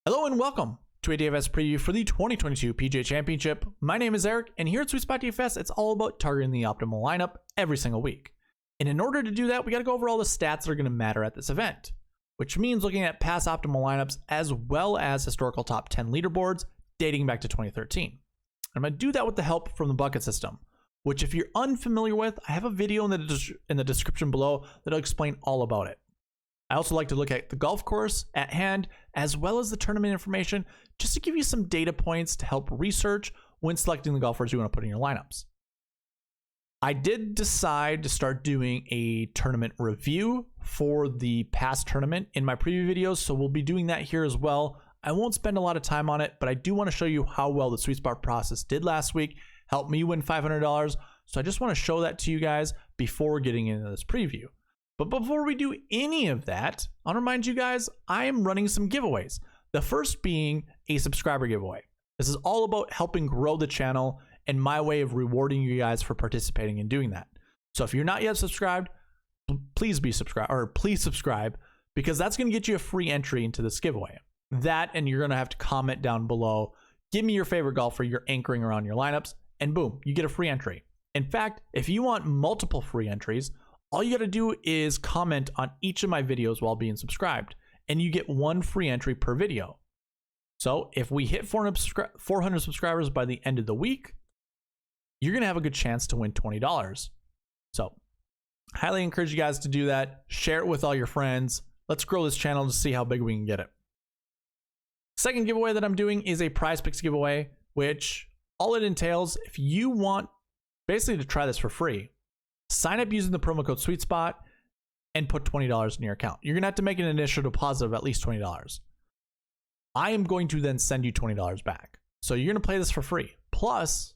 Hello and welcome to a DFS preview for the 2022 PGA Championship. My name is Eric, and here at SweetSpotDFS, it's all about targeting the optimal lineup every single week. And in order to do that, we got to go over all the stats that are going to matter at this event, which means looking at past optimal lineups as well as historical top 10 leaderboards dating back to 2013. I'm going to do that with the help from the bucket system, which if you're unfamiliar with, I have a video in the description below that'll explain all about it. I also like to look at the golf course at hand, as well as the tournament information, just to give you some data points to help research when selecting the golfers you want to put in your lineups. I did decide to start doing a tournament review for the past tournament in my preview videos, so we'll be doing that here as well. I won't spend a lot of time on it, but I do want to show you how well the Sweet Spot process did last week, helped me win $500, so I just want to show that to you guys before getting into this preview. But before we do any of that, I'll remind you guys, I am running some giveaways. The first being a subscriber giveaway. This is all about helping grow the channel and my way of rewarding you guys for participating in doing that. So if you're not yet subscribed, please subscribe, because that's going to get you a free entry into this giveaway. That, and you're going to have to comment down below, give me your favorite golfer you're anchoring around your lineups, and boom, you get a free entry. In fact, if you want multiple free entries, all you got to do is comment on each of my videos while being subscribed, and you get one free entry per video. So if we hit 400 subscribers by the end of the week, you're going to have a good chance to win $20. So highly encourage you guys to do that. Share it with all your friends. Let's grow this channel to see how big we can get it. Second giveaway that I'm doing is a prize picks giveaway, which all it entails, if you want basically to try this for free, sign up using the promo code SweetSpot and put $20 in your account. You're going to have to make an initial deposit of at least $20. I am going to then send you $20 back. So you're going to play this for free. Plus,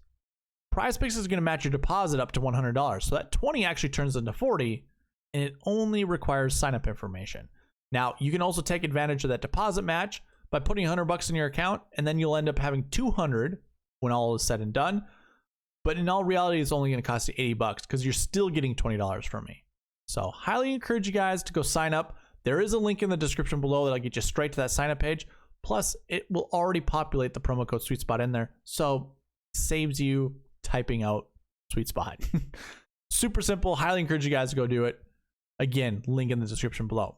Prize Picks is going to match your deposit up to $100. So that 20 actually turns into 40, and it only requires sign-up information. Now, you can also take advantage of that deposit match by putting $100 in your account, and then you'll end up having $200 when all is said and done. But in all reality, it's only going to cost you $80 because you're still getting $20 from me. So highly encourage you guys to go sign up. There is a link in the description below that'll get you straight to that sign up page. Plus, it will already populate the promo code SweetSpot in there. So saves you typing out SweetSpot. Super simple. Highly encourage you guys to go do it. Again, link in the description below.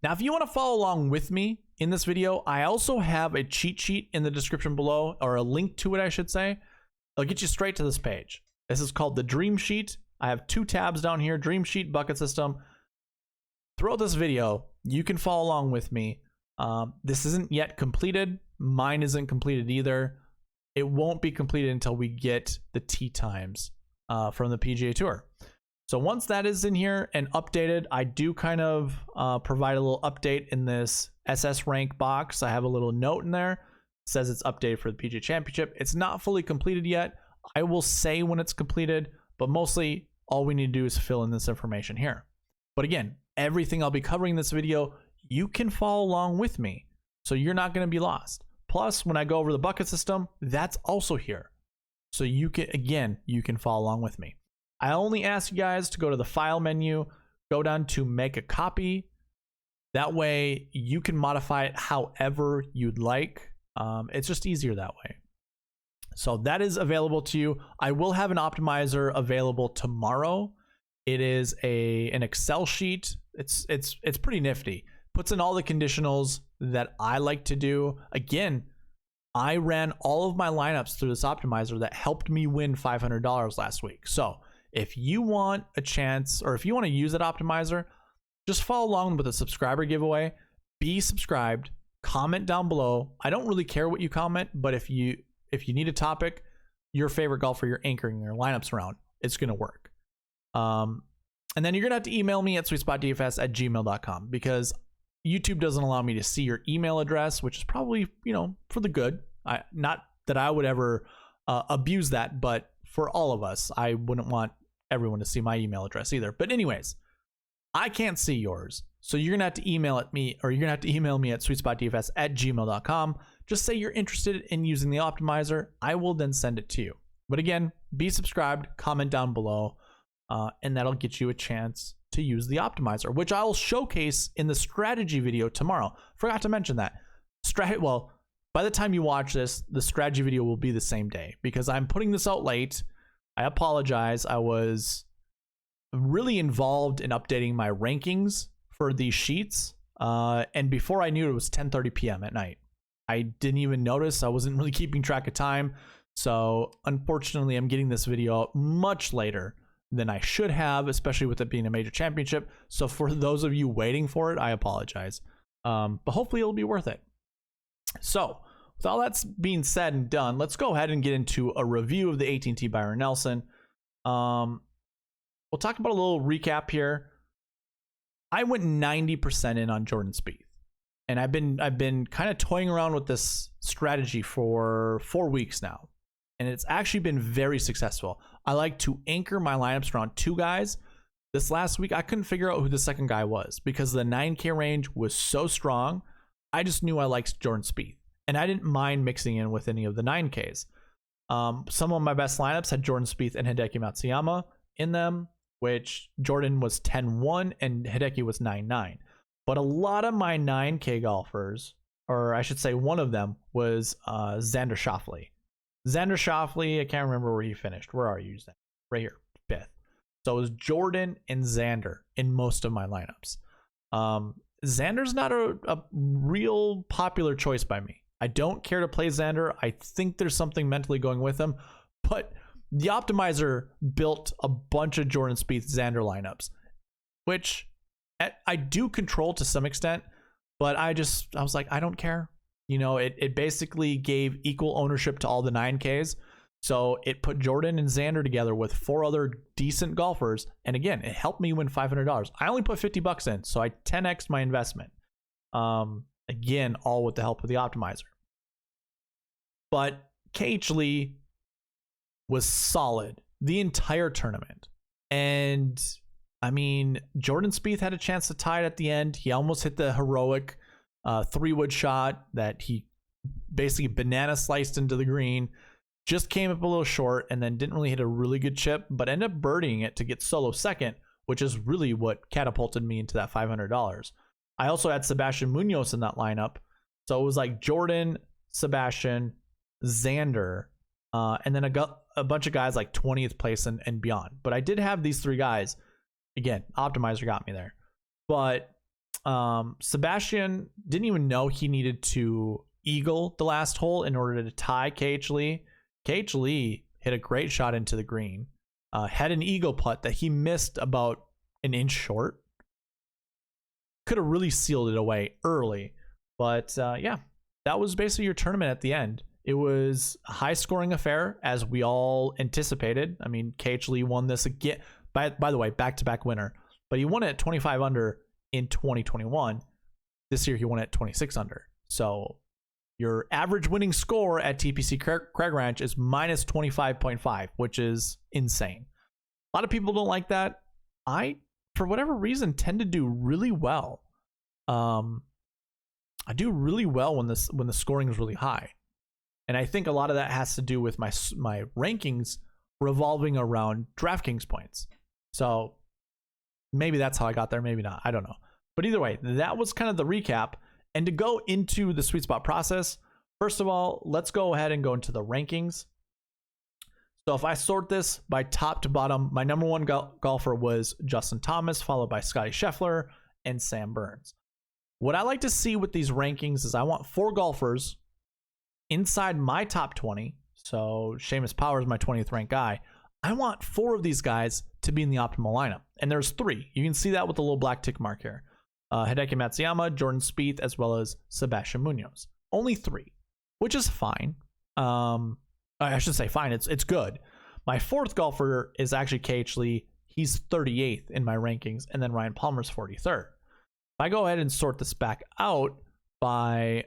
Now, if you want to follow along with me in this video, I also have a cheat sheet in the description below, or a link to it, I should say. I'll get you straight to this page. This is called the Dream Sheet. I have two tabs down here, Dream Sheet, Bucket System. Throughout this video, you can follow along with me. This isn't yet completed. Mine isn't completed either. It won't be completed until we get the tee times from the PGA Tour. So once that is in here and updated, I do kind of provide a little update in this SS rank box. I have a little note in there. Says it's updated for the PGA Championship. It's not fully completed yet. I will say when it's completed, but mostly all we need to do is fill in this information here. But again, everything I'll be covering in this video, you can follow along with me, so you're not going to be lost. Plus, when I go over the bucket system, that's also here. So you can follow along with me. I only ask you guys to go to the file menu, go down to make a copy. That way you can modify it however you'd like. It's just easier that way. So that is available to you. I will have an optimizer available tomorrow. It is an Excel sheet. It's pretty nifty. Puts in all the conditionals that I like to do. Again, I ran all of my lineups through this optimizer that helped me win $500 last week. So if you want a chance, or if you want to use that optimizer, just follow along with the subscriber giveaway. Be subscribed. Comment down below. I don't really care what you comment, but if you need a topic, your favorite golfer you're anchoring your lineups around, it's going to work. And then you're going to have to email me at SweetSpotDFS@gmail.com, because YouTube doesn't allow me to see your email address, which is probably, for the good. Not that I would ever abuse that, but for all of us, I wouldn't want everyone to see my email address either. But anyways, I can't see yours. So you're going to have to email me at SweetSpotDFS@gmail.com. Just say you're interested in using the optimizer. I will then send it to you. But again, be subscribed, comment down below, and that'll get you a chance to use the optimizer, which I'll showcase in the strategy video tomorrow. Forgot to mention that. well, by the time you watch this, the strategy video will be the same day because I'm putting this out late. I apologize. I was really involved in updating my rankings for these sheets. And before I knew it was 10:30 p.m. at night. I didn't even notice. I wasn't really keeping track of time. So unfortunately, I'm getting this video out much later than I should have, especially with it being a major championship. So for those of you waiting for it, I apologize. But hopefully it'll be worth it. So with all that's being said and done, let's go ahead and get into a review of the AT&T Byron Nelson. We'll talk about a little recap here. I went 90% in on Jordan Spieth, and I've been kind of toying around with this strategy for 4 weeks now, and it's actually been very successful. I like to anchor my lineups around 2 guys. This last week, I couldn't figure out who the second guy was because the 9K range was so strong. I just knew I liked Jordan Spieth, and I didn't mind mixing in with any of the 9Ks. Some of my best lineups had Jordan Spieth and Hideki Matsuyama in them, which Jordan was 10-1 and Hideki was 9-9. But a lot of my 9K golfers, or I should say one of them, was Xander Schauffele. Xander Schauffele, I can't remember where he finished. Where are you, Xander? Right here, 5th. So it was Jordan and Xander in most of my lineups. Xander's not a real popular choice by me. I don't care to play Xander. I think there's something mentally going with him, but the optimizer built a bunch of Jordan Spieth Xander lineups, which I do control to some extent, but I was like, I don't care. You know, it basically gave equal ownership to all the 9Ks. So it put Jordan and Xander together with 4 other decent golfers. And again, it helped me win $500. I only put $50 in, so I 10x'd my investment. Again, all with the help of the optimizer. But KH Lee was solid the entire tournament. And I mean, Jordan Spieth had a chance to tie it at the end. He almost hit the heroic 3-wood shot that he basically banana sliced into the green. Just came up a little short and then didn't really hit a really good chip, but ended up birdieing it to get solo second, which is really what catapulted me into that $500. I also had Sebastian Munoz in that lineup. So it was like Jordan, Sebastian, Xander, and then a bunch of guys like 20th place and beyond. But I did have these 3 guys. Again, optimizer got me there. But Sebastian didn't even know he needed to eagle the last hole in order to tie KH Lee. KH Lee hit a great shot into the green. Had an eagle putt that he missed about an inch short. Could have really sealed it away early. But yeah, that was basically your tournament at the end. It was a high-scoring affair, as we all anticipated. I mean, KH Lee won this again. By the way, back-to-back winner. But he won it at 25 under in 2021. This year, he won it at 26 under. So your average winning score at TPC Craig Ranch is minus 25.5, which is insane. A lot of people don't like that. I, for whatever reason, tend to do really well. I do really well when the scoring is really high. And I think a lot of that has to do with my rankings revolving around DraftKings points. So maybe that's how I got there, maybe not. I don't know. But either way, that was kind of the recap. And to go into the sweet spot process, first of all, let's go ahead and go into the rankings. So if I sort this by top to bottom, my number 1 golfer was Justin Thomas, followed by Scotty Scheffler and Sam Burns. What I like to see with these rankings is I want 4 golfers inside my top 20. So Seamus Power is my 20th ranked guy. I want 4 of these guys to be in the optimal lineup. And there's 3. You can see that with the little black tick mark here. Hideki Matsuyama, Jordan Spieth, as well as Sebastian Munoz. Only 3, which is fine. I should say fine. It's good. My 4th golfer is actually KH Lee. He's 38th in my rankings. And then Ryan Palmer's 43rd. If I go ahead and sort this back out by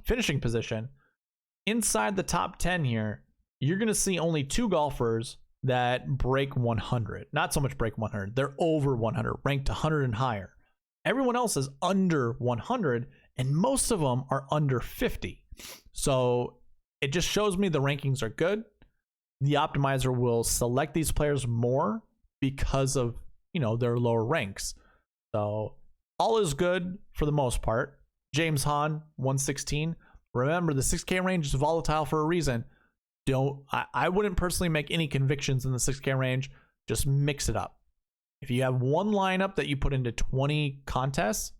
finishing position, inside the top 10 here, you're going to see only 2 golfers that break 100. Not so much break 100. They're over 100, ranked 100 and higher. Everyone else is under 100, and most of them are under 50. So it just shows me the rankings are good. The optimizer will select these players more because of, their lower ranks. So all is good for the most part. James Hahn, 116. Remember, the 6K range is volatile for a reason. I wouldn't personally make any convictions in the 6K range. Just mix it up. If you have one lineup that you put into 20 contests,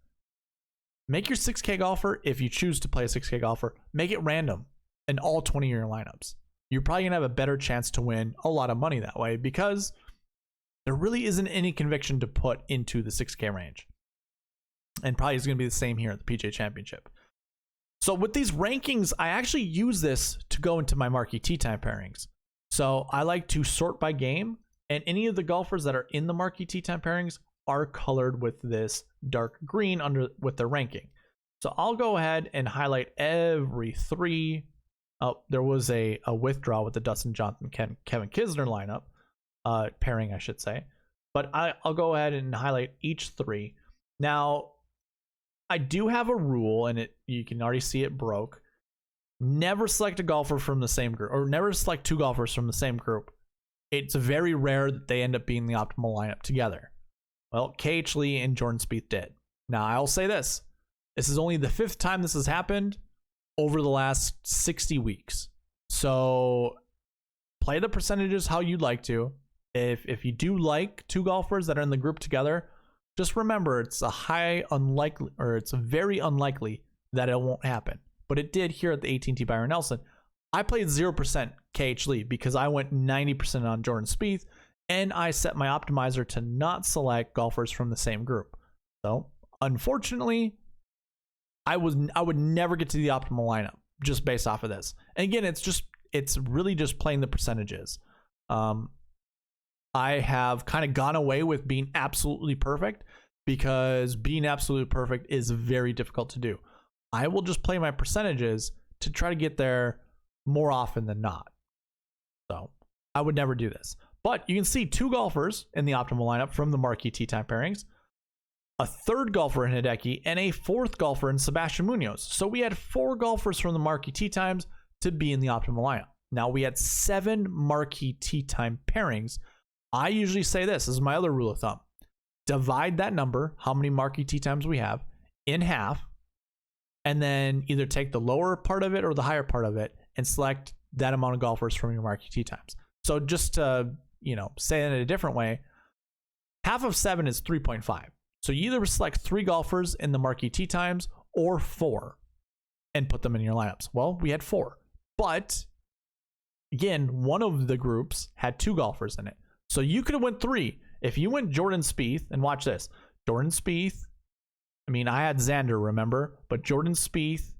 make your 6K golfer, if you choose to play a 6K golfer, make it random in all 20 of your lineups. You're probably going to have a better chance to win a lot of money that way because there really isn't any conviction to put into the 6K range. And probably is going to be the same here at the PGA Championship. So with these rankings, I actually use this to go into my marquee tee time pairings. So I like to sort by game, and any of the golfers that are in the marquee tee time pairings are colored with this dark green with their ranking. So I'll go ahead and highlight every three. Oh, there was a withdrawal with the Dustin Johnson, Kevin Kisner lineup, pairing, I should say. But I'll go ahead and highlight each three. Now, I do have a rule, and you can already see it broke. Never select a golfer from the same group, or never select two golfers from the same group. It's very rare that they end up being the optimal lineup together. Well, KH Lee and Jordan Spieth did. Now, I'll say this. This is only the 5th time this has happened over the last 60 weeks. So play the percentages how you'd like to. If you do like two golfers that are in the group together, just remember it's very unlikely that it won't happen. But it did here at the AT&T Byron Nelson. I played 0% KH Lee because I went 90% on Jordan Spieth, and I set my optimizer to not select golfers from the same group. So unfortunately, I would never get to the optimal lineup just based off of this. And again, it's really just playing the percentages. I have kind of gone away with being absolutely perfect because being absolutely perfect is very difficult to do. I will just play my percentages to try to get there more often than not. So I would never do this. But you can see two golfers in the optimal lineup from the marquee tee time pairings, a third golfer in Hideki, and a fourth golfer in Sebastian Munoz. So we had 4 golfers from the marquee tee times to be in the optimal lineup. Now we had 7 marquee tee time pairings. I usually say this is my other rule of thumb. Divide that number, how many marquee tee times we have, in half, and then either take the lower part of it or the higher part of it and select that amount of golfers from your marquee tee times. So just to, say it in a different way, half of 7 is 3.5. So you either select 3 golfers in the marquee tee times or 4 and put them in your lineups. Well, we had 4. But again, one of the groups had 2 golfers in it. So you could have went 3. If you went Jordan Spieth, and watch this, Jordan Spieth, I had Xander, remember? But Jordan Spieth,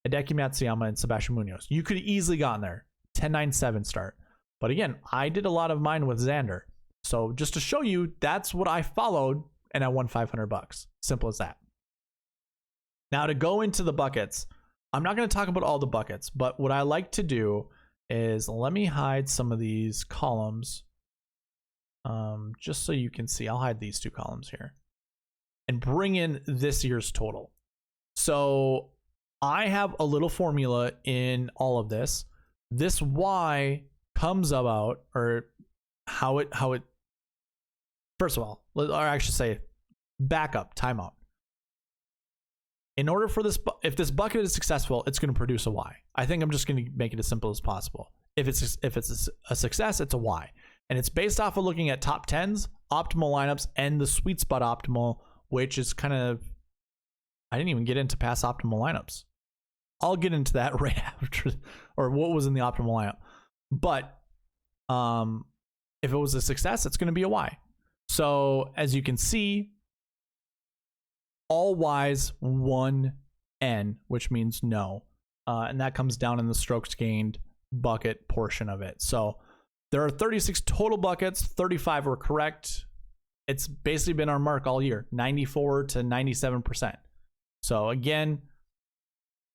Hideki Matsuyama, and Sebastian Munoz. You could have easily gotten there. 10-9-7 start. But again, I did a lot of mine with Xander. So just to show you, that's what I followed, and I won $500. Simple as that. Now to go into the buckets, I'm not going to talk about all the buckets, but what I like to do is let me hide some of these columns. Just so you can see, I'll hide these 2 columns here and bring in this year's total. So I have a little formula in all of this. This Y comes about, or how it, first of all, or I should say backup, timeout. In order for this, if this bucket is successful, it's going to produce a Y. I think I'm just going to make it as simple as possible. If it's a success, it's a Y. And it's based off of looking at top 10s, optimal lineups, and the sweet spot optimal, which is kind of, I didn't even get into past optimal lineups. I'll get into that right after, or what was in the optimal lineup. But if it was a success, it's going to be a Y. So as you can see, all Y's 1N, which means no. And that comes down in the strokes gained bucket portion of it. So there are 36 total buckets, 35 were correct. It's basically been our mark all year, 94 to 97%. So again,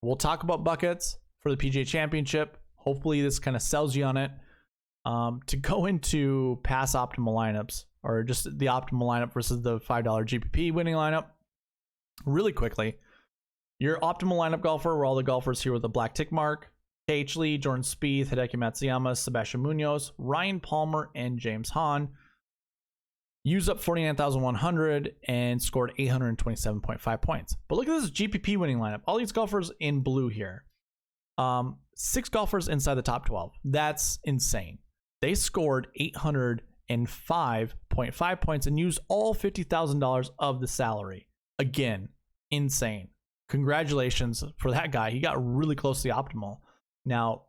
we'll talk about buckets for the PGA Championship. Hopefully this kind of sells you on it. To go into past optimal lineups, or just the optimal lineup versus the $5 GPP winning lineup, really quickly, your optimal lineup golfer were all the golfers here with a black tick mark: KH Lee, Jordan Spieth, Hideki Matsuyama, Sebastian Munoz, Ryan Palmer, and James Hahn. used up 49,100 and scored 827.5 points. But look at this GPP winning lineup. All these golfers in blue here. 6 golfers inside the top 12. That's insane. They scored 805.5 points and used all $50,000 of the salary. Again, insane. Congratulations for that guy. He got really close to the optimal. Now,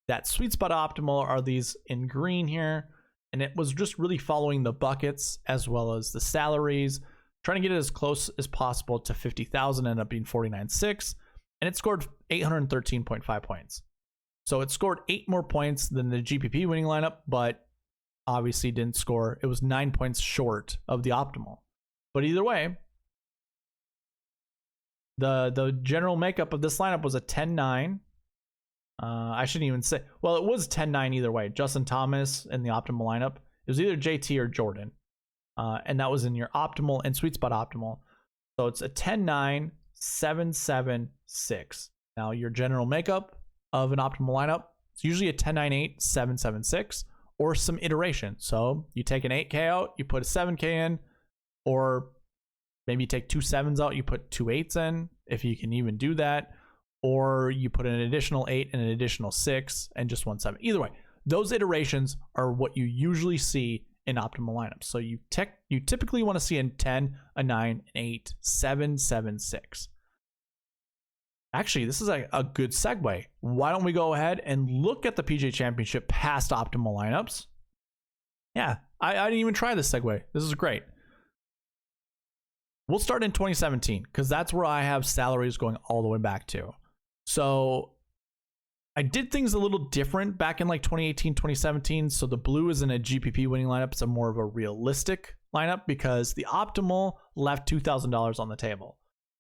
that sweet spot optimal are these in green here. And it was just really following the buckets as well as the salaries, trying to get it as close as possible to 50,000, ended up being 49.6, and it scored 813.5 points. So it scored 8 more points than the GPP winning lineup, but obviously didn't score. It was 9 points short of the optimal. But either way, the general makeup of this lineup was a 10-9. I shouldn't even say, well, it was 10-9 either way. Justin Thomas in the optimal lineup. It was either JT or Jordan. And that was in your optimal and sweet spot optimal. So it's a 10-9, 7-7-6. Now your general makeup of an optimal lineup, it's usually a 10-9-8, 7-7-6, or some iteration. So you take an 8K out, you put a 7K in, or maybe you take 2 7s out, you put 2 8s in, if you can even do that. Or you put an additional 8 and an additional 6 and just 1 7. Either way, those iterations are what you usually see in optimal lineups. So you typically want to see a 10, a 9, an 8, 7, 7, 6. Actually, this is a good segue. Why don't we go ahead and look at the PGA Championship past optimal lineups? Yeah, I didn't even try this segue. This is great. We'll start in 2017 because that's where I have salaries going all the way back to. So I did things a little different back in like 2018, 2017. So the blue isn't a GPP winning lineup. It's a more of a realistic lineup because the optimal left $2,000 on the table.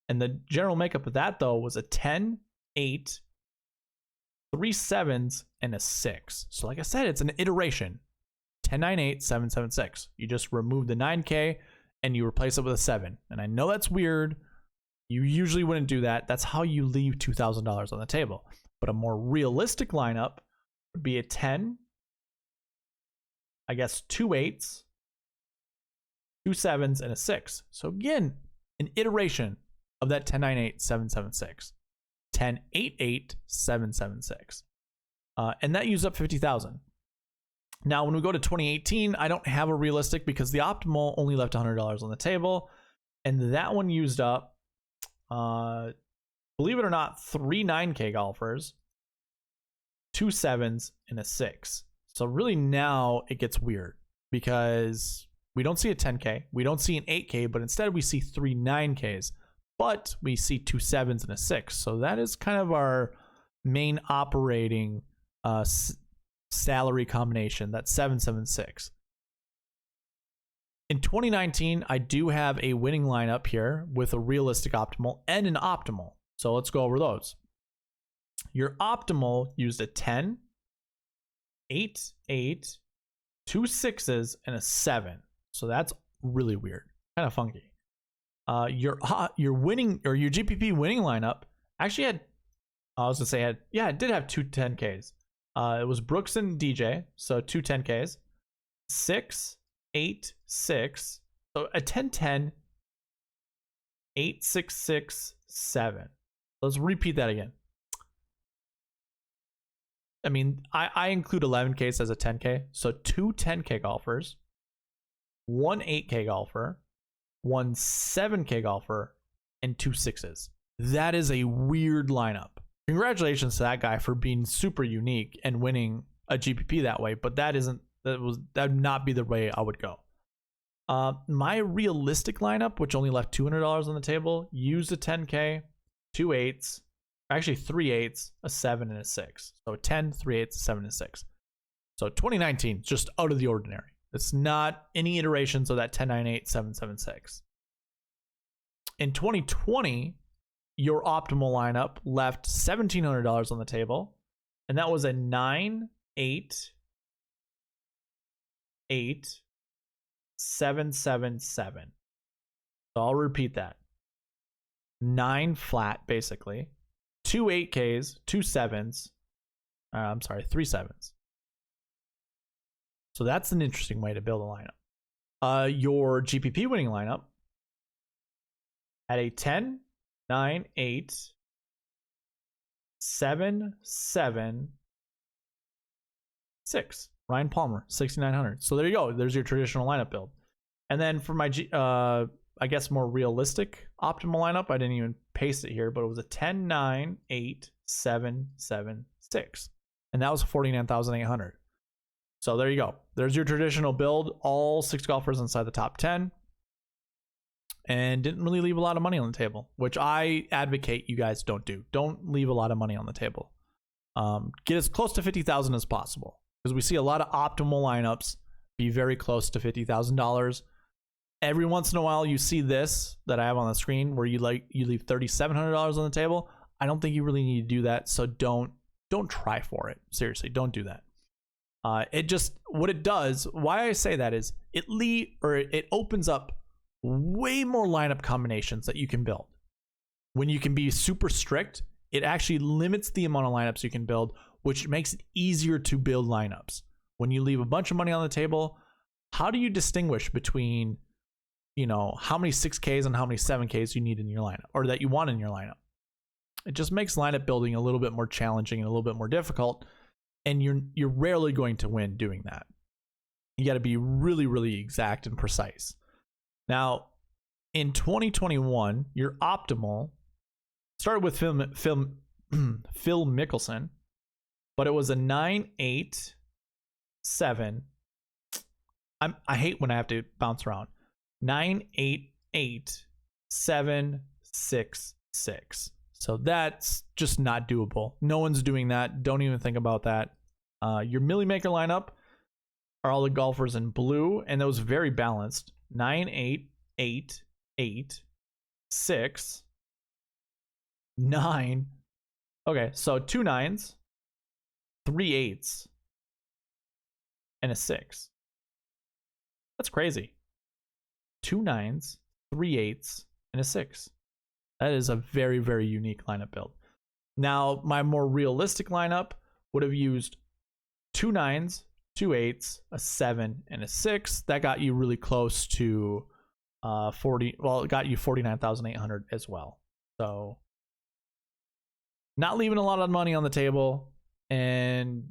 And the general makeup of that, though, was a 10, 8, 3 7s, and a 6. So like I said, it's an iteration. 10, 9, 8, 7, 7, 6. You just remove the 9K and you replace it with a 7. And I know that's weird. You usually wouldn't do that. That's how you leave $2,000 on the table. But a more realistic lineup would be a 10, I guess 2 8s, 2 7s, and a 6. So again, an iteration of that 10, 9, 8, 7, 7, 6. 10, 8, 8, 7, 7, 6. And that used up 50,000. Now, when we go to 2018, I don't have a realistic because the optimal only left $100 on the table. And that one used up, believe it or not, 3 9K golfers, 2 7s, and a 6. So really now it gets weird because we don't see a 10K, we don't see an 8K, but instead we see 3 9Ks, but we see 2 7s and a 6. So that is kind of our main operating salary combination, that 7-7-6. In 2019, I do have a winning lineup here with a realistic optimal and an optimal. So let's go over those. Your optimal used a 10, 8, 8, 2 6s, and a 7. So that's really weird, kind of funky. Your winning or your GPP winning lineup actually had, I was gonna say it did have 2 10Ks. It was Brooks and DJ, so 2 10Ks, 6, 8, 6, so a 10 10, 8 6 6 7. Let's repeat that again. I mean, I include 11Ks as a 10K, so 2 10K golfers, 1 8K golfer, 1 7K golfer, and 2 6s. That is a weird lineup. Congratulations to that guy for being super unique and winning a GPP that way, but that would not be the way I would go. My realistic lineup, which only left $200 on the table, used a 10K, 2 8s, actually 3 8s, a 7, and a 6. So 10, 3 8s, 7, and 6. So 2019, just out of the ordinary. It's not any iterations of that 10, 9, 8, 7, 7, 6. In 2020, your optimal lineup left $1,700 on the table, and that was a 9, 8, 8, 7, 7, 7. So I'll repeat that. 9 flat, basically. 2 8Ks, 2 7s. 3 7s. So that's an interesting way to build a lineup. your GPP winning lineup at a 10, 9, 8, 7, 7, 6. Ryan Palmer, 6,900. So there you go. There's your traditional lineup build. And then for my, I guess, more realistic optimal lineup, I didn't even paste it here, but it was a 10, 9, 8, 7, 7, 6. And that was 49,800. So there you go. There's your traditional build. All 6 golfers inside the top 10. And didn't really leave a lot of money on the table, which I advocate you guys don't do. Don't leave a lot of money on the table. Get as close to 50,000 as possible, because we see a lot of optimal lineups be very close to $50,000. Every once in a while, you see this that I have on the screen where you leave $3,700 on the table. I don't think you really need to do that. So don't try for it. Seriously, don't do that. It just, what it does, why I say that is it opens up way more lineup combinations that you can build. When you can be super strict, it actually limits the amount of lineups you can build, which makes it easier to build lineups. When you leave a bunch of money on the table, how do you distinguish between, how many 6Ks and how many 7Ks you need in your lineup, or that you want in your lineup? It just makes lineup building a little bit more challenging and a little bit more difficult, and you're rarely going to win doing that. You got to be really, really exact and precise. Now, in 2021, your optimal started with Phil Mickelson, but it was a 9, 8, 7. I hate when I have to bounce around. 9, 8, 8, 7, 6, 6. So that's just not doable. No one's doing that. Don't even think about that. Your Millie Maker lineup are all the golfers in blue, and those very balanced. 9, 8, 8, 8, 6, 9. Okay, so 2 9s, 3 8s, and a 6. That's crazy. 2 9s, 3 8s, and a 6. That is a very, very unique lineup build. Now, my more realistic lineup would have used 2 9s, 2 8s, a 7, and a 6. That got you really close to 40. Well, it got you 49,800 as well. So not leaving a lot of money on the table, and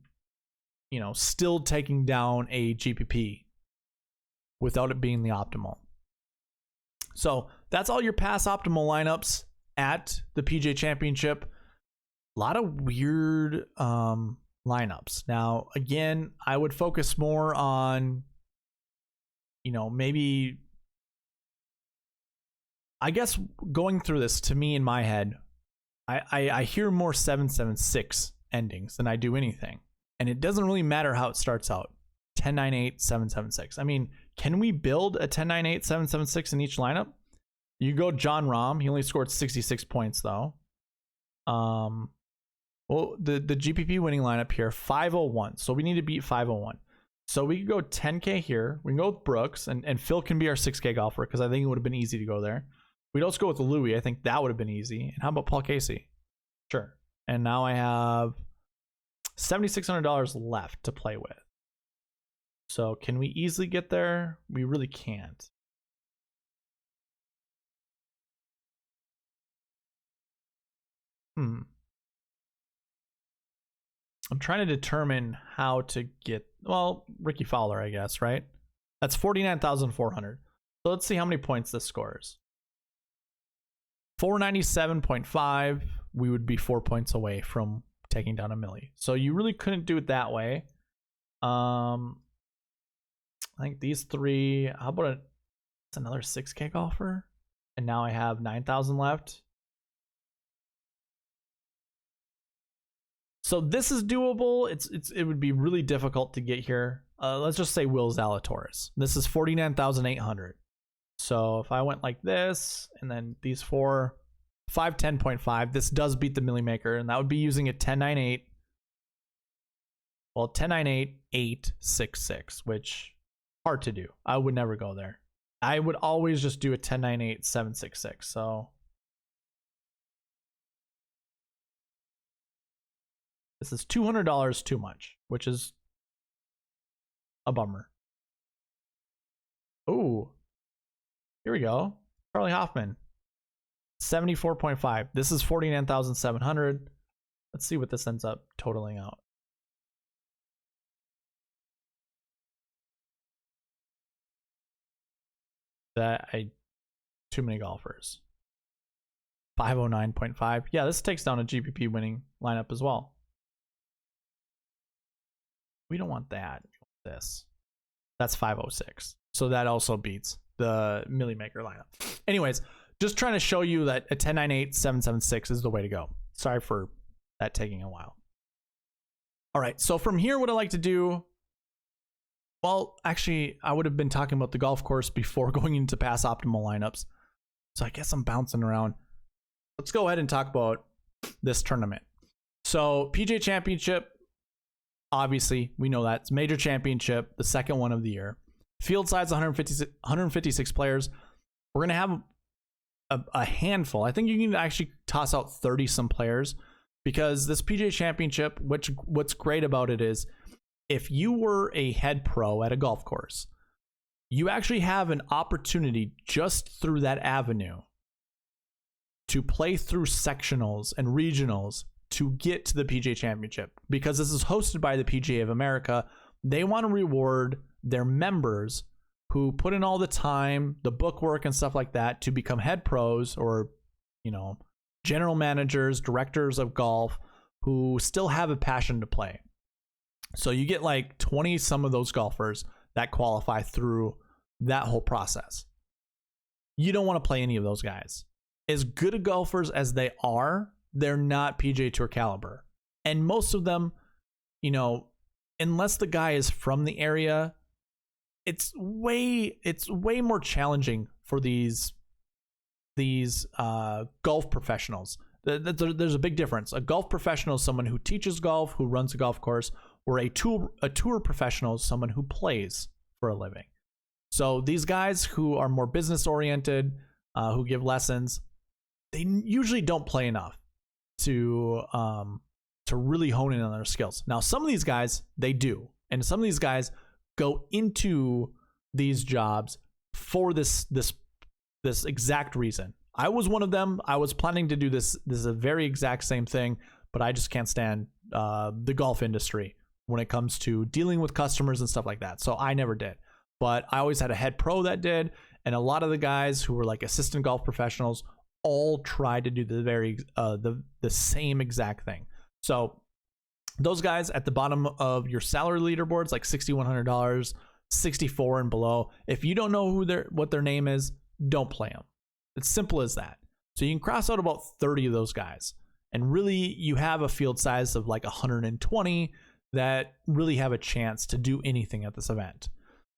still taking down a GPP without it being the optimal. So that's all your past optimal lineups at the PGA Championship. A lot of weird lineups. Now, again, I would focus more on, maybe, I guess going through this, to me in my head, I hear more 776 endings than I do anything. And it doesn't really matter how it starts out. 10, 9, 8, 7, 7, 6. I mean, can we build a 10, 9, 8, 7, 7, 6 in each lineup? You go John Rahm. He only scored 66 points though. Well, the GPP winning lineup here, 501. So we need to beat 501. So we could go 10K here. We can go with Brooks, and Phil can be our 6K golfer, because I think it would have been easy to go there. We'd also go with Louis. I think that would have been easy. And how about Paul Casey? Sure. And now I have $7,600 left to play with. So can we easily get there? We really can't. I'm trying to determine how to get, well, Ricky Fowler, I guess, right? That's 49,400. So let's see how many points this scores. 497.5. We would be 4 points away from taking down a milli. So you really couldn't do it that way. I think these three, how about it's another 6K golfer? And now I have 9,000 left. So this is doable. It would be really difficult to get here. Let's just say Will Zalatoris. This is 49,800. So if I went like this, and then these four, 510.5, this does beat the Millie Maker, and that would be using a 1098. Well, 1098, 866, which hard to do. I would never go there. I would always just do a 1098, 766. So this is $200 too much, which is a bummer. Oh, here we go. Charlie Hoffman, 74.5. This is 49,700. Let's see what this ends up totaling out. Too many golfers. 509.5. Yeah, this takes down a GPP winning lineup as well. We don't want that. We want this. That's 506. So that also beats the Millie Maker lineup. Anyways, just trying to show you that a 1098 776 is the way to go. Sorry for that taking a while. All right, so from here, what I like to do, well, actually, I would have been talking about the golf course before going into pass optimal lineups. So I guess I'm bouncing around. Let's go ahead and talk about this tournament. So PGA Championship, obviously, we know that. It's major championship, the second one of the year. Field size 156 players. We're going to have a handful. I think you can actually toss out 30 some players because this PGA Championship, what's great about it is if you were a head pro at a golf course, you actually have an opportunity just through that avenue to play through sectionals and regionals to get to the PGA Championship. Because this is hosted by the PGA of America, they want to reward their members who put in all the time, the bookwork and stuff like that to become head pros or, general managers, directors of golf who still have a passion to play. So you get like 20 some of those golfers that qualify through that whole process. You don't want to play any of those guys. As good of golfers as they are, they're not PGA Tour caliber. And most of them, unless the guy is from the area, it's way more challenging for these golf professionals. There's a big difference. A golf professional is someone who teaches golf, who runs a golf course, or a tour professional is someone who plays for a living. So these guys who are more business oriented, who give lessons, they usually don't play enough to really hone in on their skills. Now, some of these guys, they do. And some of these guys go into these jobs for this exact reason. I was one of them. I was planning to do this. This is a very exact same thing, but I just can't stand the golf industry when it comes to dealing with customers and stuff like that. So I never did. But I always had a head pro that did. And a lot of the guys who were like assistant golf professionals all tried to do the same exact thing. So those guys at the bottom of your salary leaderboards, like $6,100, 64 and below, if you don't know what their name is, don't play them. It's simple as that. So you can cross out about 30 of those guys. And really, you have a field size of like 120 that really have a chance to do anything at this event.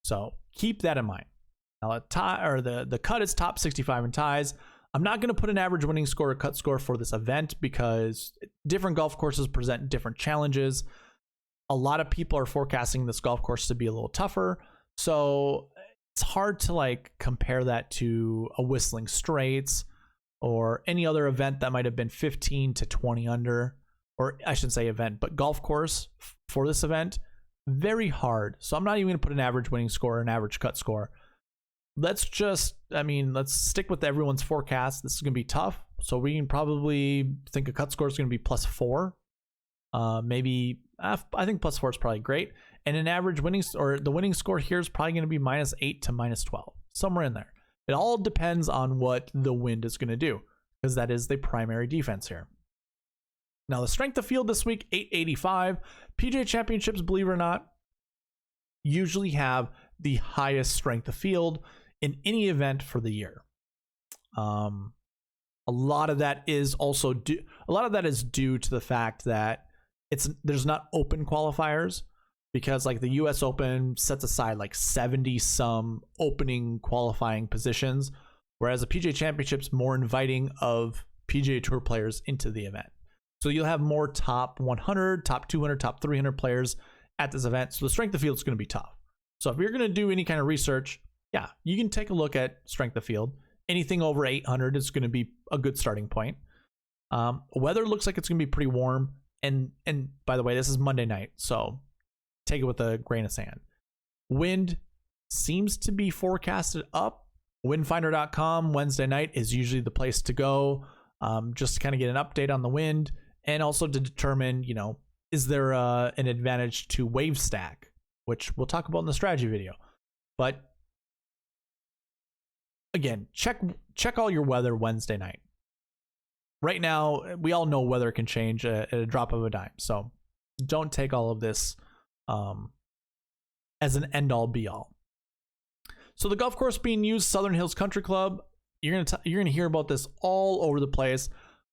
So keep that in mind. Now, the cut is top 65 in ties. I'm not going to put an average winning score or cut score for this event because different golf courses present different challenges. A lot of people are forecasting this golf course to be a little tougher. So it's hard to compare that to a Whistling Straits or any other event that might have been 15 to 20 under, or I shouldn't say event, but golf course for this event, very hard. So I'm not even going to put an average winning score or an average cut score. Let's stick with everyone's forecast. This is going to be tough. So we can probably think a cut score is going to be +4. I think +4 is probably great. And an average the winning score here is probably going to be -8 to -12, somewhere in there. It all depends on what the wind is going to do, because that is the primary defense here. Now, the strength of field this week, 885. PGA Championships, believe it or not, usually have the highest strength of field in any event for the year. A lot of that is due to the fact that there's not open qualifiers, because like the US Open sets aside like 70 some opening qualifying positions, whereas the PGA Championship's more inviting of PGA Tour players into the event. So you'll have more top 100, top 200, top 300 players at this event. So the strength of field is going to be tough. So if you're going to do any kind of research, yeah, you can take a look at strength of field. Anything over 800 is going to be a good starting point. Weather looks like it's going to be pretty warm. And by the way, this is Monday night, so take it with a grain of sand. Wind, seems to be forecasted up. Windfinder.com Wednesday night is usually the place to go, just to kind of get an update on the wind, and also to determine, you know, is there an advantage to wave stack, which we'll talk about in the strategy video. But again, check all your weather Wednesday night. Right now, we all know weather can change at a drop of a dime, so don't take all of this as an end-all be-all. So the golf course being used, Southern Hills Country Club, you're gonna hear about this all over the place.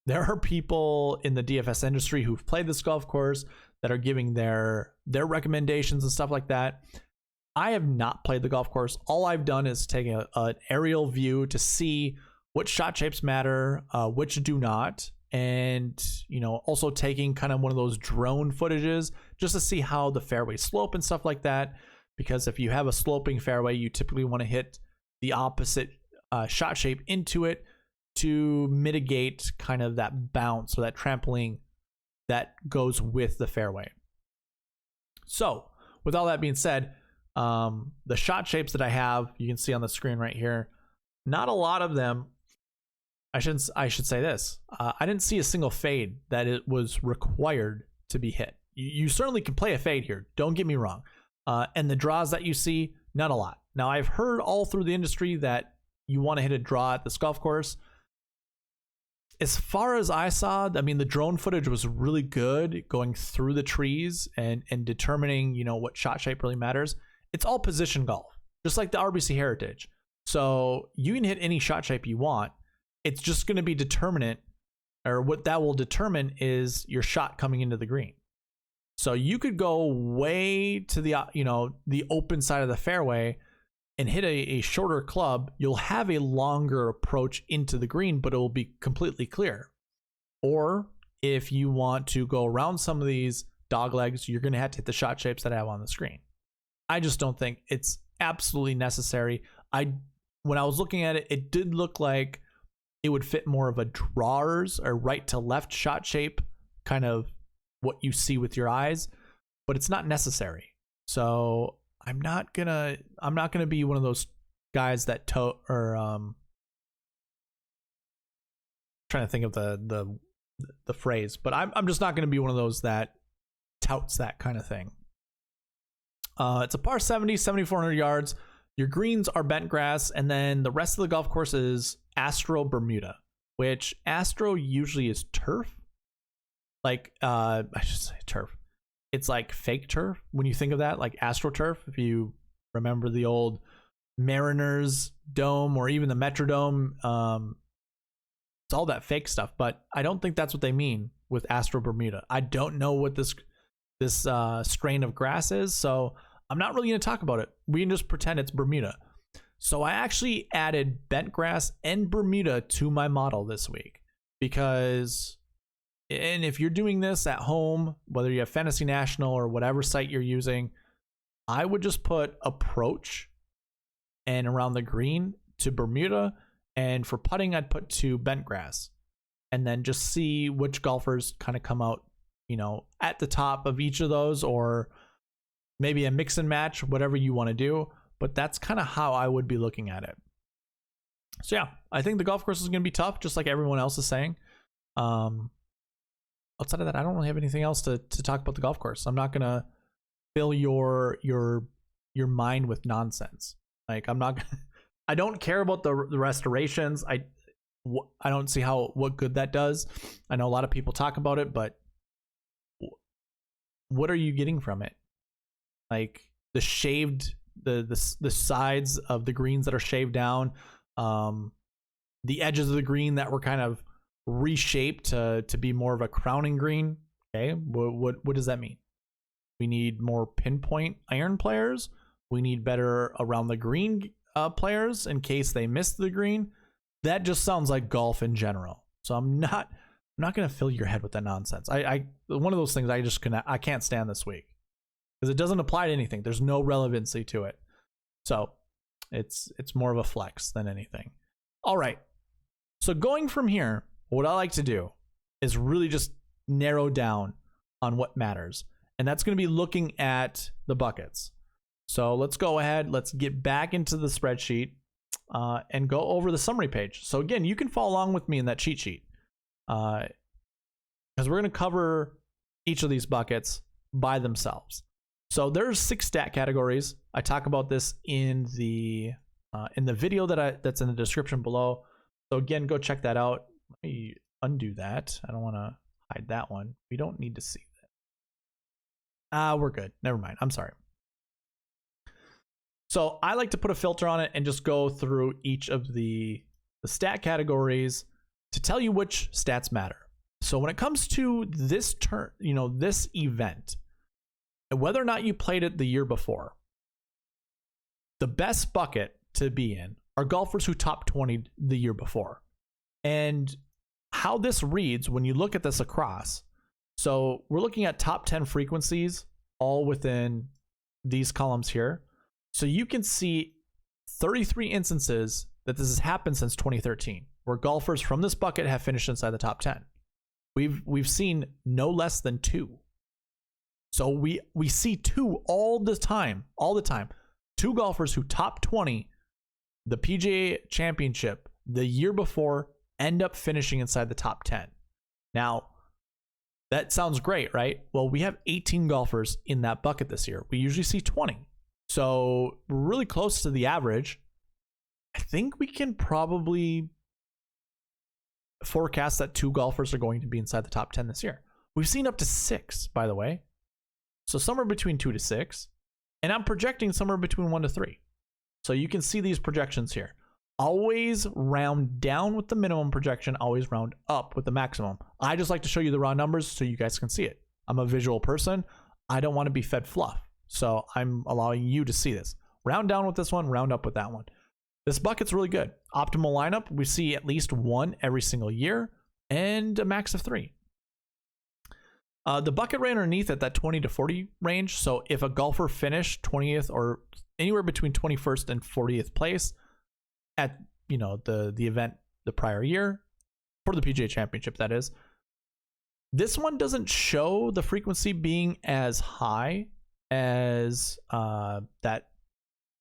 There are people in the DFS industry who've played this golf course that are giving their recommendations and stuff like that. I have not played the golf course. All I've done is take an aerial view to see what shot shapes matter, which do not, and, you know, also taking kind of one of those drone footages just to see how the fairways slope and stuff like that. Because if you have a sloping fairway, you typically want to hit the opposite shot shape into it to mitigate kind of that bounce or that trampling that goes with the fairway. So with all that being said, the shot shapes that I have, you can see on the screen right here, not a lot of them. I should say this. I didn't see a single fade that it was required to be hit. You certainly can play a fade here. Don't get me wrong. And the draws that you see, not a lot. Now, I've heard all through the industry that you want to hit a draw at this golf course. As far as I saw, I mean, the drone footage was really good going through the trees and determining, you know, what shot shape really matters. It's all position golf, just like the RBC Heritage. So you can hit any shot shape you want. It's just going to be determinant, or what that will determine is your shot coming into the green. So you could go way to the, you know, the open side of the fairway and hit a shorter club. You'll have a longer approach into the green, but it will be completely clear. Or if you want to go around some of these dog legs, you're going to have to hit the shot shapes that I have on the screen. I just don't think it's absolutely necessary. When I was looking at it, it did look like it would fit more of a drawers or right to left shot shape, kind of what you see with your eyes, but it's not necessary. So I'm not gonna be one of those guys that trying to think of the phrase, but I'm just not gonna be one of those that touts that kind of thing. It's a par 70, 7,400 yards. Your greens are bent grass, and then the rest of the golf course is Astro Bermuda, which Astro usually is turf. Like, I should say turf. It's like fake turf when you think of that, like AstroTurf. If you remember the old Mariners Dome or even the Metrodome, it's all that fake stuff. But I don't think that's what they mean with Astro Bermuda. I don't know what this strain of grass is, so I'm not really going to talk about it. We can just pretend it's Bermuda. So I actually added bent grass and Bermuda to my model this week because, and if you're doing this at home, whether you have Fantasy National or whatever site you're using, I would just put approach and around the green to Bermuda, and for putting I'd put to bent grass, and then just see which golfers kind of come out, you know, at the top of each of those, or maybe a mix and match, whatever you want to do. But that's kind of how I would be looking at it. So yeah, I think the golf course is going to be tough, just like everyone else is saying. Outside of that, I don't really have anything else to talk about the golf course. I'm not going to fill your mind with nonsense. Like, I don't care about the restorations. I don't see what good that does. I know a lot of people talk about it, but what are you getting from it? Like the shaved, the sides of the greens that are shaved down, the edges of the green that were kind of reshaped to be more of a crowning green. Okay, what does that mean? We need more pinpoint iron players. We need better around the green players in case they miss the green. That just sounds like golf in general. So I'm not going to fill your head with that nonsense. I one of those things I can't stand this week because it doesn't apply to anything. There's no relevancy to it. So it's more of a flex than anything. All right. So going from here, what I like to do is really just narrow down on what matters. And that's going to be looking at the buckets. So let's go ahead. Let's get back into the spreadsheet and go over the summary page. So again, you can follow along with me in that cheat sheet because we're going to cover each of these buckets by themselves. So there's 6 stat categories. I talk about this in the video that's in the description below. So again, go check that out. Let me undo that. I don't want to hide that one. We don't need to see that. We're good. Never mind. I'm sorry. So I like to put a filter on it and just go through each of the stat categories to tell you which stats matter. So when it comes to this this event, whether or not you played it the year before, the best bucket to be in are golfers who top 20 the year before. And how this reads when you look at this across, so we're looking at top 10 frequencies all within these columns here. So you can see 33 instances that this has happened since 2013, where golfers from this bucket have finished inside the top 10. We've seen no less than 2. So we see 2 all the time. 2 golfers who top 20 the PGA Championship the year before end up finishing inside the top 10. Now, that sounds great, right? Well, we have 18 golfers in that bucket this year. We usually see 20. So we're really close to the average. I think we can probably forecast that 2 golfers are going to be inside the top 10 this year. We've seen up to 6, by the way. So somewhere between 2 to 6. And I'm projecting somewhere between 1 to 3. So you can see these projections here. Always round down with the minimum projection, always round up with the maximum. I just like to show you the raw numbers so you guys can see it. I'm a visual person. I don't want to be fed fluff. So I'm allowing you to see this. Round down with this one, round up with that one. This bucket's really good. Optimal lineup, we see at least 1 every single year and a max of 3. The bucket right underneath at that 20 to 40 range. So if a golfer finished 20th or anywhere between 21st and 40th place at the event the prior year for the PGA Championship, that is, this one doesn't show the frequency being as high as that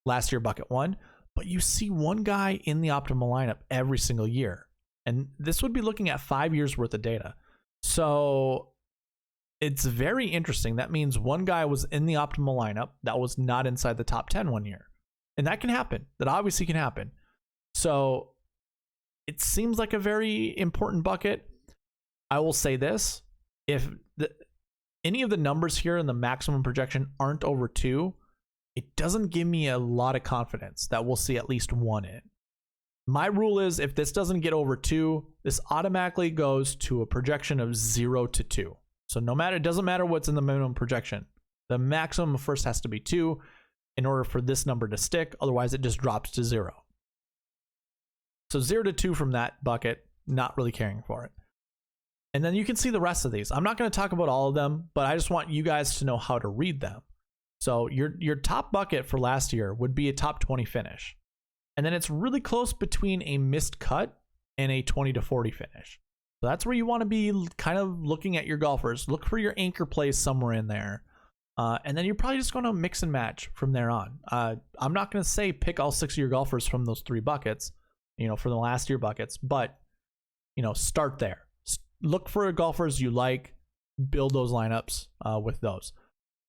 last year bucket one, but you see one guy in the optimal lineup every single year, and this would be looking at 5 years worth of data. So it's very interesting. That means one guy was in the optimal lineup that was not inside the top 10 one year. And that can happen. That obviously can happen. So it seems like a very important bucket. I will say this. If any of the numbers here in the maximum projection aren't over 2, it doesn't give me a lot of confidence that we'll see at least 1 in. My rule is if this doesn't get over 2, this automatically goes to a projection of 0 to 2. So it doesn't matter what's in the minimum projection. The maximum first has to be 2 in order for this number to stick. Otherwise, it just drops to 0. So 0 to 2 from that bucket, not really caring for it. And then you can see the rest of these. I'm not going to talk about all of them, but I just want you guys to know how to read them. So your top bucket for last year would be a top 20 finish. And then it's really close between a missed cut and a 20 to 40 finish. So that's where you want to be kind of looking at your golfers. Look for your anchor plays somewhere in there. And then you're probably just going to mix and match from there on. I'm not going to say pick all 6 of your golfers from those 3 buckets, for the last year buckets, but, start there. Look for golfers you like, build those lineups with those.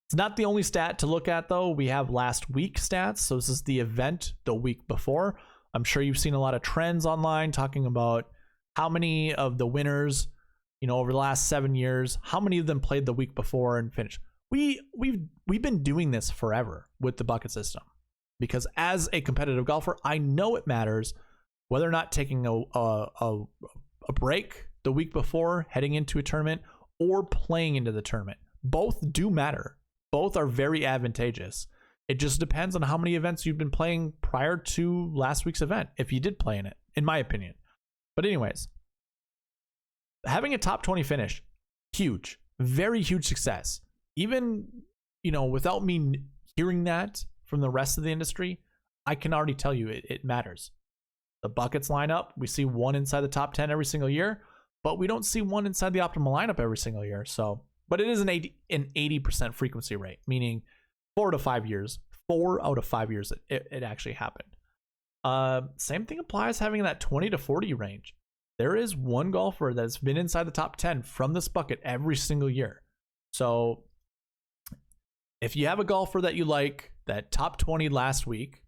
It's not the only stat to look at, though. We have last week stats. So this is the event the week before. I'm sure you've seen a lot of trends online talking about how many of the winners, over the last 7 years, how many of them played the week before and finished. We've been doing this forever with the bucket system, because as a competitive golfer, I know it matters whether or not taking a break the week before heading into a tournament or playing into the tournament. Both do matter. Both are very advantageous. It just depends on how many events you've been playing prior to last week's event, if you did play in it, in my opinion. But anyways, having a top 20 finish, huge, very huge success. Even, without me hearing that from the rest of the industry, I can already tell you it matters. The buckets line up. We see 1 inside the top 10 every single year, but we don't see 1 inside the optimal lineup every single year. So, but it is an 80% frequency rate, meaning 4 to 5 years, 4 out of 5 years it actually happened. Same thing applies having that 20 to 40 range. There is one golfer that's been inside the top 10 from this bucket every single year. So if you have a golfer that you like, that top 20 last week,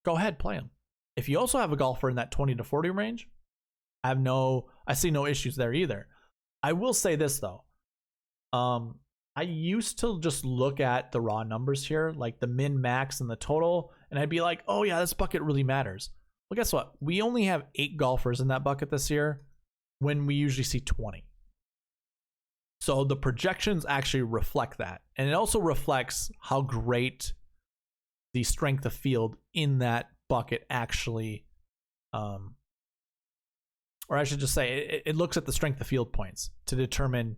go ahead, play him. If you also have a golfer in that 20 to 40 range, I see no issues there either. I will say this though. I used to just look at the raw numbers here, like the min, max, and the total, and I'd be like, oh yeah, this bucket really matters. Well, guess what? We only have 8 golfers in that bucket this year when we usually see 20. So the projections actually reflect that. And it also reflects how great the strength of field in that bucket actually, or I should just say, it looks at the strength of field points to determine,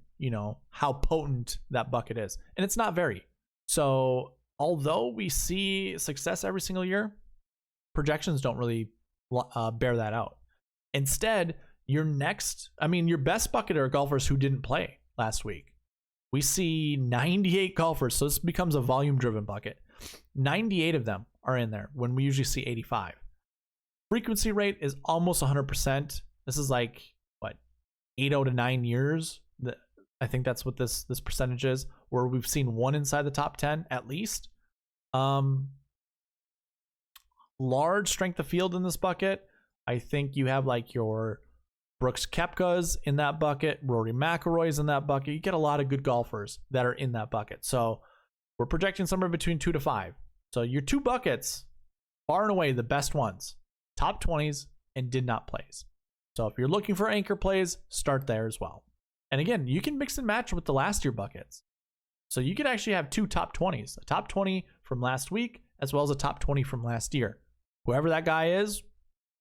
how potent that bucket is. And it's not very. So although we see success every single year, projections don't really bear that out. Instead, your best bucket are golfers who didn't play last week. We see 98 golfers, so this becomes a volume-driven bucket. 98 of them are in there when we usually see 85. Frequency rate is almost 100%. This is like, 8 out of 9 years? I think that's what this percentage is, where we've seen one inside the top 10 at least. Large strength of field in this bucket. I think you have like your Brooks Koepkas in that bucket, Rory McIlroy's in that bucket. You get a lot of good golfers that are in that bucket. So we're projecting somewhere between 2 to 5. So your 2 buckets, far and away the best ones, top 20s and did not plays. So if you're looking for anchor plays, start there as well. And again, you can mix and match with the last year buckets. So you could actually have 2 top 20s, a top 20 from last week, as well as a top 20 from last year. Whoever that guy is,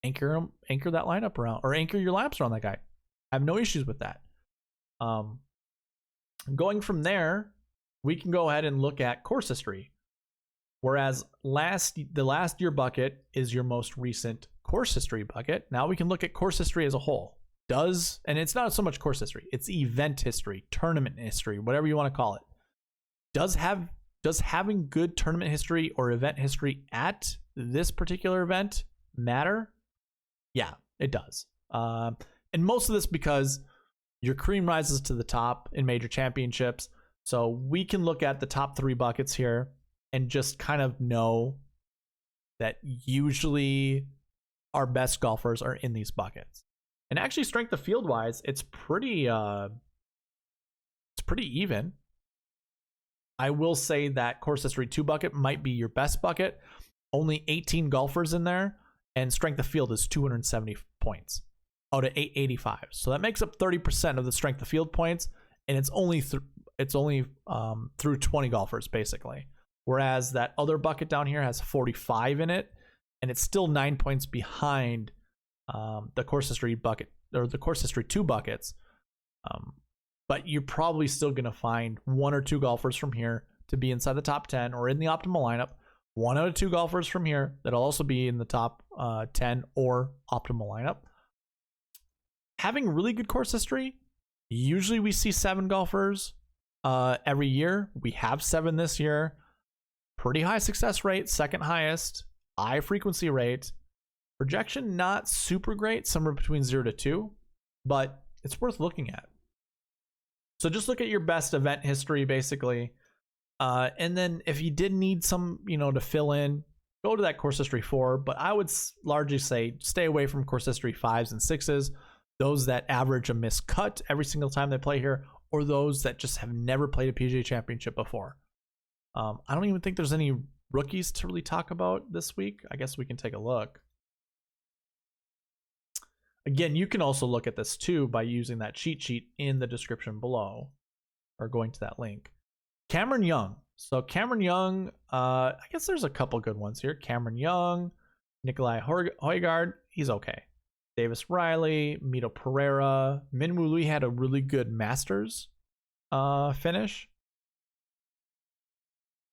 anchor that lineup around, or anchor your lineups around that guy. I have no issues with that. Going from there, we can go ahead and look at course history. Whereas the last year bucket is your most recent course history bucket. Now we can look at course history as a whole. And it's not so much course history, it's event history, tournament history, whatever you want to call it. Does having good tournament history or event history at this particular event matter? Yeah, it does. And most of this because your cream rises to the top in major championships. So we can look at the top 3 buckets here and just kind of know that usually our best golfers are in these buckets. And actually, strength of field wise, it's pretty even. I will say that course history 2 bucket might be your best bucket. Only 18 golfers in there, and strength of field is 270 points out of 885. So that makes up 30% of the strength of field points, and it's only through 20 golfers basically. Whereas that other bucket down here has 45 in it, and it's still 9 points behind the course history bucket, or the course history 2 buckets. But you're probably still going to find 1 or 2 golfers from here to be inside the top 10 or in the optimal lineup. 1 out of 2 golfers from here that'll also be in the top 10 or optimal lineup. Having really good course history, usually we see 7 golfers every year. We have 7 this year. Pretty high success rate, second highest, high frequency rate. Projection not super great, somewhere between 0 to 2, but it's worth looking at. So just look at your best event history basically. And then if you did need some, to fill in, go to that course history 4, but I would largely say stay away from course history 5s and 6s, those that average a missed cut every single time they play here, or those that just have never played a PGA Championship before. I don't even think there's any rookies to really talk about this week. I guess we can take a look. Again, you can also look at this too by using that cheat sheet in the description below, or going to that link. Cameron Young. So Cameron Young, I guess there's a couple good ones here. Cameron Young, Nikolai Højgaard, he's okay. Davis Riley, Mito Pereira, Minwoo Lee had a really good Masters finish.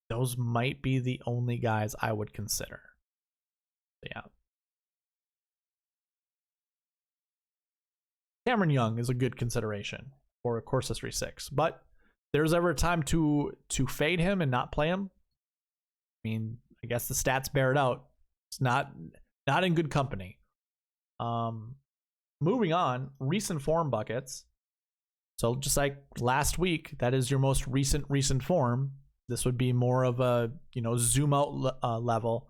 Those might be the only guys I would consider. Yeah. Cameron Young is a good consideration for a course history 6, but there's ever a time to fade him and not play him. I mean, I guess the stats bear it out. It's not in good company. Moving on, recent form buckets. So just like last week, that is your most recent form. This would be more of a, zoom out level.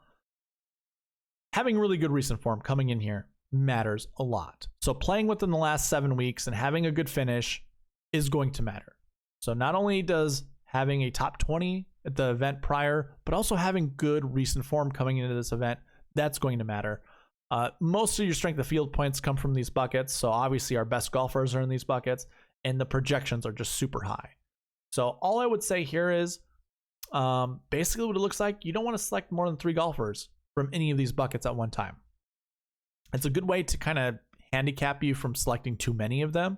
Having really good recent form coming in here matters a lot. So playing within the last 7 weeks and having a good finish is going to matter. So not only does having a top 20 at the event prior, but also having good recent form coming into this event, that's going to matter. Most of your strength of field points come from these buckets. So obviously our best golfers are in these buckets, and the projections are just super high. So all I would say here is basically what it looks like. You don't want to select more than 3 golfers from any of these buckets at one time. It's a good way to kind of handicap you from selecting too many of them.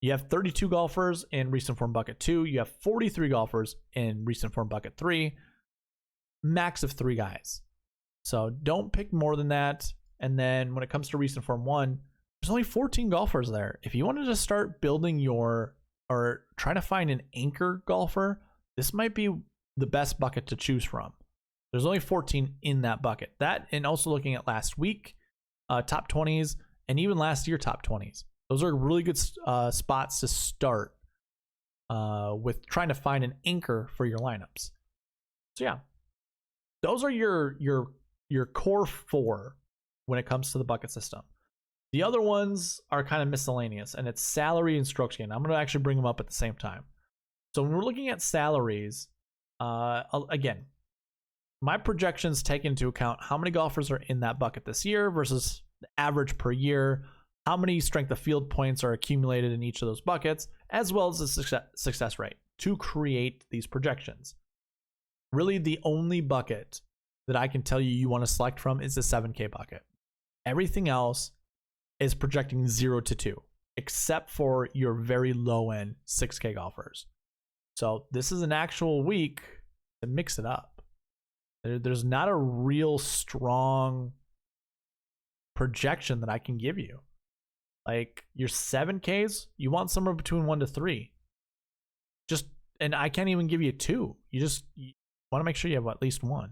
You have 32 golfers in recent form bucket 2. You have 43 golfers in recent form bucket 3. Max of 3 guys. So don't pick more than that. And then when it comes to recent form 1, there's only 14 golfers there. If you wanted to start building or trying to find an anchor golfer, this might be the best bucket to choose from. There's only 14 in that bucket. That, and also looking at last week, top 20s, and even last year top 20s. Those are really good spots to start with trying to find an anchor for your lineups. So yeah, those are your core 4 when it comes to the bucket system. The other ones are kind of miscellaneous, and it's salary and strokes gain. I'm going to actually bring them up at the same time. So when we're looking at salaries, again, my projections take into account how many golfers are in that bucket this year versus the average per year, how many strength of field points are accumulated in each of those buckets, as well as the success rate to create these projections. Really, the only bucket that I can tell you want to select from is the 7K bucket. Everything else is projecting 0 to 2, except for your very low end 6K golfers. So this is an actual week to mix it up. There's not a real strong projection that I can give you. Like your 7Ks, you want somewhere between 1 to 3. And I can't even give you 2. You want to make sure you have at least 1.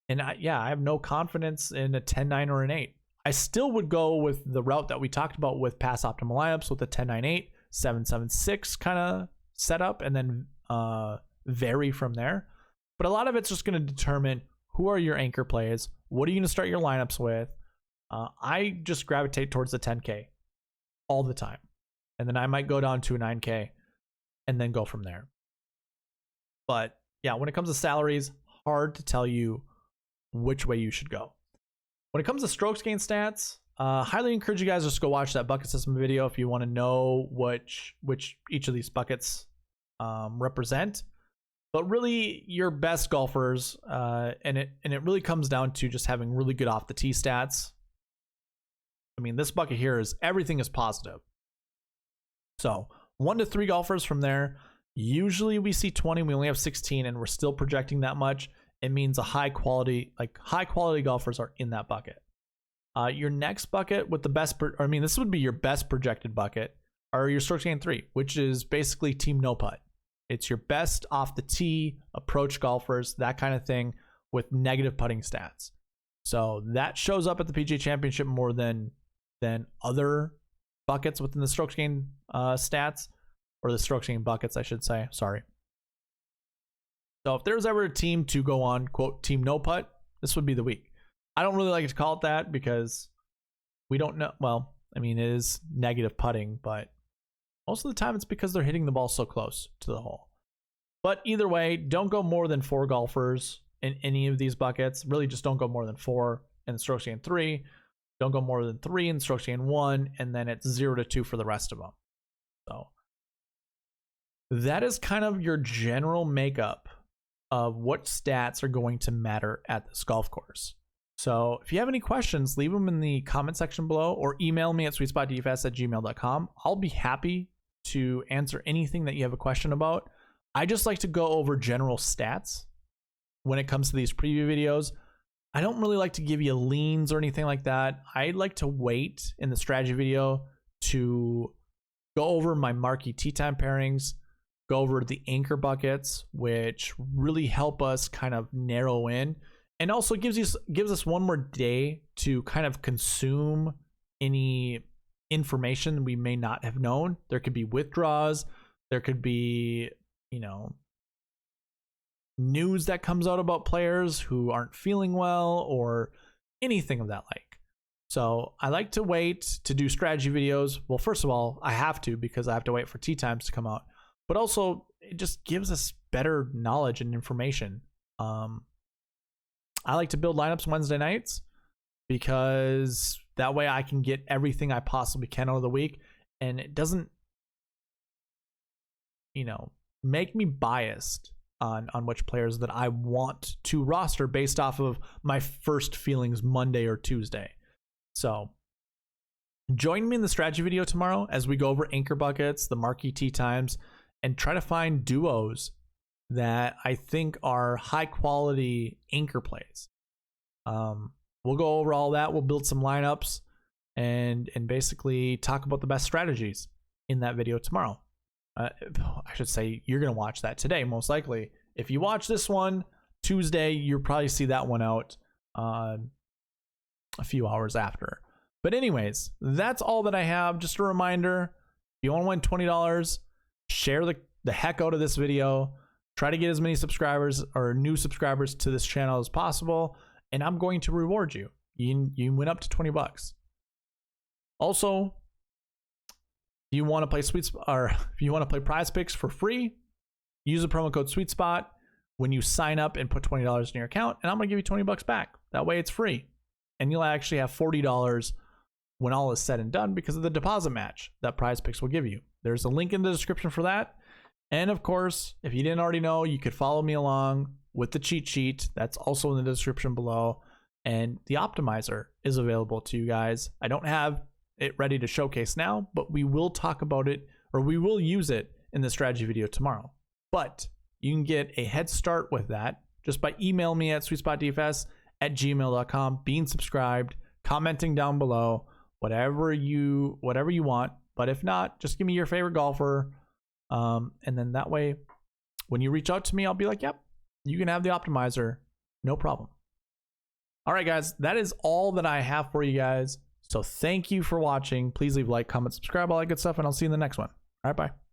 And I have no confidence in a 10-9 or an 8. I still would go with the route that we talked about with pass optimal lineups with the 10-9-8, 7-7-6 kind of setup, and then vary from there. But a lot of it's just going to determine who are your anchor plays, what are you going to start your lineups with. I just gravitate towards the 10K all the time. And then I might go down to a 9K and then go from there. But yeah, when it comes to salaries, hard to tell you which way you should go. When it comes to strokes gain stats, highly encourage you guys just go watch that bucket system video if you want to know which each of these buckets represent. But really, your best golfers, and it really comes down to just having really good off the tee stats. I mean, this bucket here is everything is positive. So 1 to 3 golfers from there. Usually we see 20. We only have 16, and we're still projecting that much. It means high quality golfers are in that bucket. Your next bucket with the best, this would be your best projected bucket, are your strokes gain 3, which is basically team no putt. It's your best off the tee approach golfers, that kind of thing, with negative putting stats. So that shows up at the PGA Championship more than other buckets within the strokes gain stats, or the strokes gain buckets, I should say. Sorry. So if there's ever a team to go on, quote, team no putt, this would be the week. I don't really like to call it that because we don't know. Well, it is negative putting, but most of the time it's because they're hitting the ball so close to the hole. But either way, don't go more than 4 golfers in any of these buckets. Really just don't go more than 4 in the strokes gain 3. Don't go more than 3 in strokes gain 1, and then it's 0 to 2 for the rest of them. So that is kind of your general makeup of what stats are going to matter at this golf course. So if you have any questions, leave them in the comment section below or email me at SweetSpotDFS@gmail.com. I'll be happy to answer anything that you have a question about. I just like to go over general stats when it comes to these preview videos. I don't really like to give you leans or anything like that. I like to wait in the strategy video to go over my marquee tee time pairings, go over the anchor buckets, which really help us kind of narrow in, and also gives us one more day to kind of consume any information we may not have known. There could be withdrawals, there could be, you know, news that comes out about players who aren't feeling well or anything of that like. So I like to wait to do strategy videos. Well, first of all, I have to, because I have to wait for tee times to come out, but also it just gives us better knowledge and information. I like to build lineups Wednesday nights because that way I can get everything I possibly can out of the week, and it doesn't, you know, make me biased on which players that I want to roster based off of my first feelings Monday or Tuesday. So join me in the strategy video tomorrow as we go over anchor buckets, the marquee tee times, and try to find duos that I think are high quality anchor plays. We'll go over all that. We'll build some lineups and basically talk about the best strategies in that video tomorrow. I should say you're going to watch that today, most likely. If you watch this one Tuesday, you'll probably see that one out a few hours after. But anyways, that's all that I have. Just a reminder, if you want to win $20, share the heck out of this video. Try to get as many subscribers or new subscribers to this channel as possible, and I'm going to reward you. You win up to $20. Also, if you want to play if you want to play Prize Picks for free, use the promo code SweetSpot when you sign up and put $20 in your account, and I'm gonna give you $20 back. That way it's free, and you'll actually have $40 when all is said and done because of the deposit match that Prize Picks will give you. There's a link in the description for that. And of course, if you didn't already know, you could follow me along with the cheat sheet. That's also in the description below. And the optimizer is available to you guys. I don't have it ready to showcase now, but we will talk about it, or we will use it in the strategy video tomorrow. But you can get a head start with that just by emailing me at sweetspotdfs@gmail.com, being subscribed, commenting down below, whatever you want. But if not, just give me your favorite golfer. And then that way, when you reach out to me, I'll be like, yep, you can have the optimizer, no problem. All right, guys, that is all that I have for you guys. So thank you for watching. Please leave a like, comment, subscribe, all that good stuff, and I'll see you in the next one. All right, bye.